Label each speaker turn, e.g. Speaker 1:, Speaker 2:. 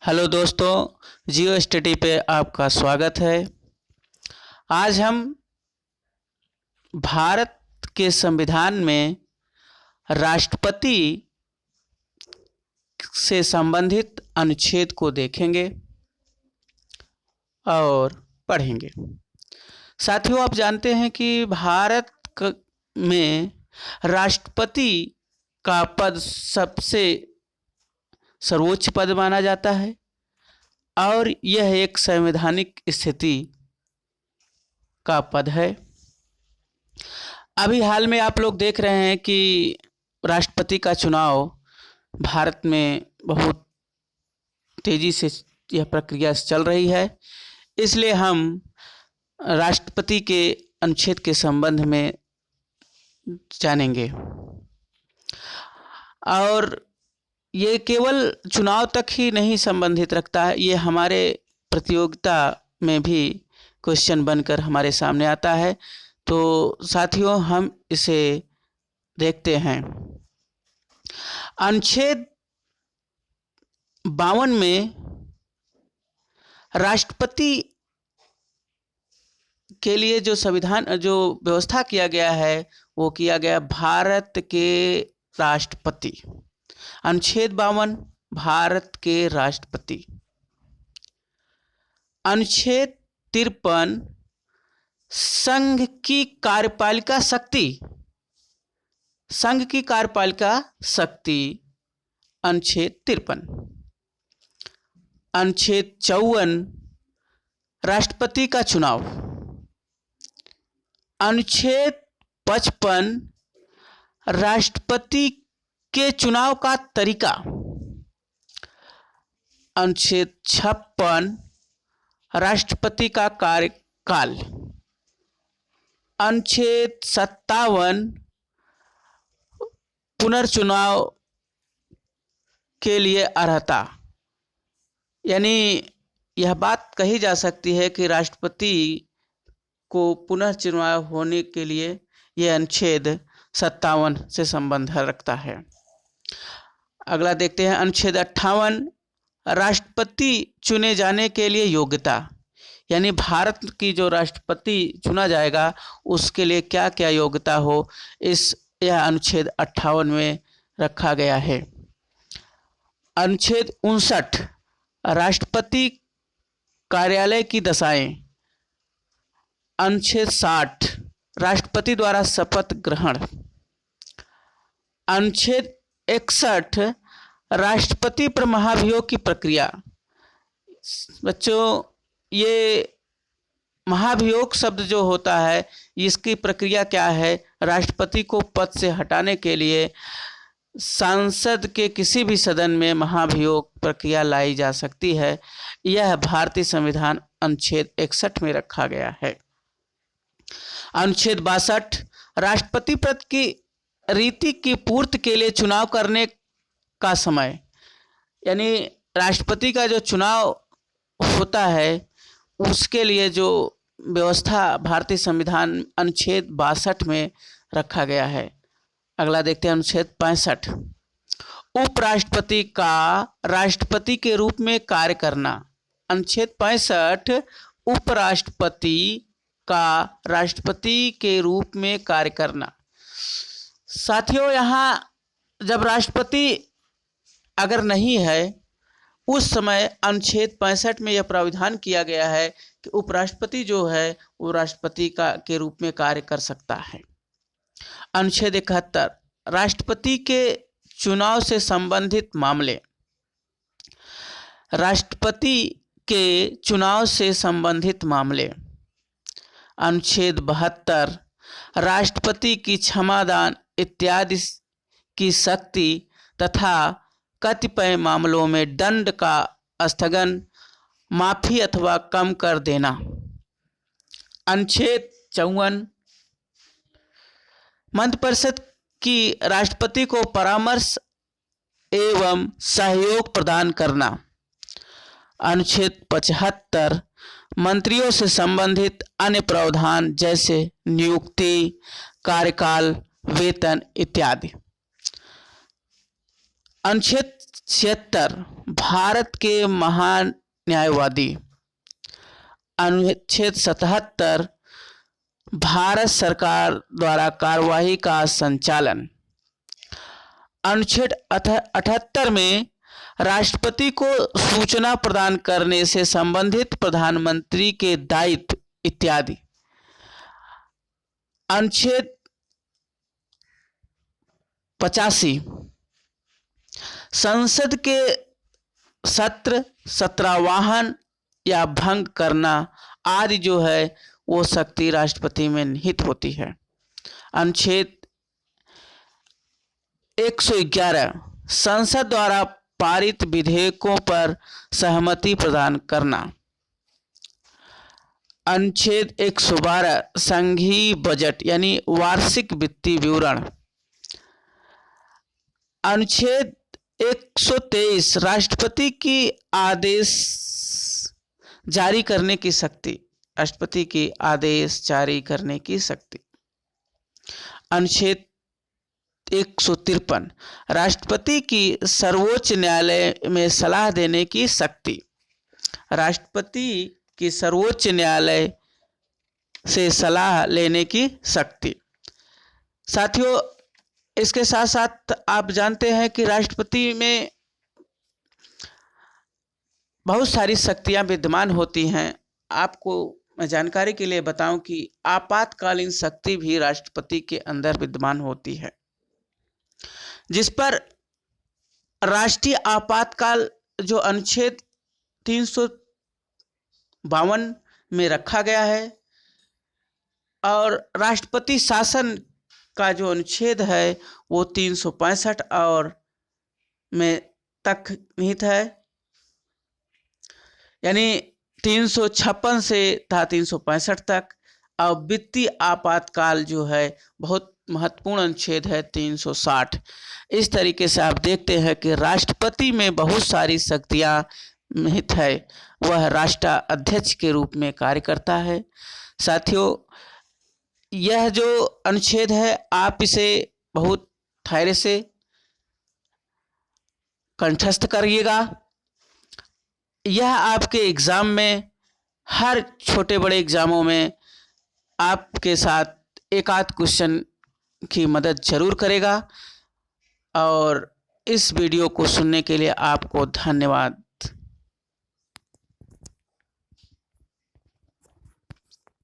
Speaker 1: Hello दोस्तों, जियो study पे आपका स्वागत है। आज हम भारत के संविधान में राष्ट्रपति से संबंधित अनुच्छेद को देखेंगे और पढ़ेंगे। साथियों, आप जानते हैं कि भारत में राष्ट्रपति का पद सबसे सर्वोच्च पद माना जाता है और यह एक संवैधानिक स्थिति का पद है। अभी हाल में आप लोग देख रहे हैं कि राष्ट्रपति का चुनाव भारत में बहुत तेजी से यह प्रक्रिया चल रही है, इसलिए हम राष्ट्रपति के अनुच्छेद के संबंध में जानेंगे। और ये केवल चुनाव तक ही नहीं संबंधित रखता है, ये हमारे प्रतियोगिता में भी क्वेश्चन बनकर हमारे सामने आता है। तो साथियों, हम इसे देखते हैं। अनुच्छेद 52 में राष्ट्रपति के लिए जो व्यवस्था किया गया है वो किया गया भारत के राष्ट्रपति। अनुच्छेद 52 भारत के राष्ट्रपति। अनुच्छेद 53 संघ की कार्यपालिका शक्ति। संघ की कार्यपालिका शक्ति अनुच्छेद 53। अनुच्छेद 54 राष्ट्रपति का चुनाव। अनुच्छेद 55 राष्ट्रपति के चुनाव का तरीका। अनुच्छेद 56 राष्ट्रपति का कार्यकाल। अनुच्छेद 57 पुनर्चुनाव के लिए अर्हता। यानी यह बात कही जा सकती है कि राष्ट्रपति को पुनर्चुनाव होने के लिए यह अनुच्छेद 57 से संबंध रखता है। अगला देखते हैं अनुच्छेद 58 राष्ट्रपति चुने जाने के लिए योग्यता। यानी भारत की जो राष्ट्रपति चुना जाएगा उसके लिए क्या क्या योग्यता हो, यह अनुच्छेद 58 में रखा गया है। अनुच्छेद 59 राष्ट्रपति कार्यालय की दशाएं। अनुच्छेद 60 राष्ट्रपति द्वारा शपथ ग्रहण। अनुच्छेद 61 राष्ट्रपति पर महाभियोग की प्रक्रिया। बच्चों, ये महाभियोग शब्द जो होता है इसकी प्रक्रिया क्या है? राष्ट्रपति को पद से हटाने के लिए संसद के किसी भी सदन में महाभियोग प्रक्रिया लाई जा सकती है। यह भारतीय संविधान अनुच्छेद 61 में रखा गया है। अनुच्छेद 62 राष्ट्रपति पद की रीति की पूर्ति के लिए चुनाव करने का समय। यानी राष्ट्रपति का जो चुनाव होता है उसके लिए जो व्यवस्था भारतीय संविधान अनुच्छेद 62 में रखा गया है। अगला देखते हैं अनुच्छेद 65 उपराष्ट्रपति का राष्ट्रपति के रूप में कार्य करना। अनुच्छेद 65 उपराष्ट्रपति का राष्ट्रपति के रूप में कार्य करना। साथियों, यहाँ जब राष्ट्रपति अगर नहीं है उस समय अनुच्छेद 65 में यह प्रावधान किया गया है कि उपराष्ट्रपति जो है वो राष्ट्रपति के रूप में कार्य कर सकता है। अनुच्छेद 71 राष्ट्रपति के चुनाव से संबंधित मामले। राष्ट्रपति के चुनाव से संबंधित मामले। अनुच्छेद 72 राष्ट्रपति की क्षमादान इत्यादि की शक्ति तथा कतिपय मामलों में दंड का स्थगन, माफी अथवा कम कर देना। अनुच्छेद 54 मंत्रिपरिषद की राष्ट्रपति को परामर्श एवं सहयोग प्रदान करना। अनुच्छेद 75 मंत्रियों से संबंधित अन्य प्रावधान जैसे नियुक्ति, कार्यकाल, वेतन इत्यादि। अनुच्छेद 76 भारत के महान न्यायवादी। अनुच्छेद 77 भारत सरकार द्वारा कार्यवाही का संचालन। अनुच्छेद 78 में राष्ट्रपति को सूचना प्रदान करने से संबंधित प्रधानमंत्री के दायित्व इत्यादि। अनुच्छेद 85 संसद के सत्र सत्रावहन या भंग करना आदि जो है वो शक्ति राष्ट्रपति में निहित होती है। अनुच्छेद 111 संसद द्वारा पारित विधेयकों पर सहमति प्रदान करना। अनुच्छेद 112 संघीय बजट यानी वार्षिक वित्तीय विवरण। अनुच्छेद 123 राष्ट्रपति की आदेश जारी करने की शक्ति। राष्ट्रपति की आदेश जारी करने की शक्ति। अनुच्छेद 153 राष्ट्रपति की सर्वोच्च न्यायालय में सलाह देने की शक्ति। राष्ट्रपति की सर्वोच्च न्यायालय से सलाह लेने की शक्ति। साथियों, इसके साथ साथ आप जानते हैं कि राष्ट्रपति में बहुत सारी शक्तियां विद्यमान होती हैं। आपको मैं जानकारी के लिए बताऊं कि आपातकालीन शक्ति भी राष्ट्रपति के अंदर विद्यमान होती है, जिस पर राष्ट्रीय आपातकाल जो अनुच्छेद 352 में रखा गया है और राष्ट्रपति शासन का जो अनुच्छेद है वो 365 और में तक निहित है, यानी 356 से था 365 तक। और वित्तीय आपातकाल जो है बहुत महत्वपूर्ण अनुच्छेद है 360। इस तरीके से आप देखते हैं कि राष्ट्रपति में बहुत सारी शक्तियां निहित है। वह राष्ट्राध्यक्ष के रूप में कार्य करता है। साथियों, यह जो अनुच्छेद है आप इसे बहुत धैर्य से कंठस्थ करिएगा। यह आपके एग्ज़ाम में, हर छोटे बड़े एग्ज़ामों में आपके साथ एक आध क्वेश्चन की मदद ज़रूर करेगा। और इस वीडियो को सुनने के लिए आपको धन्यवाद।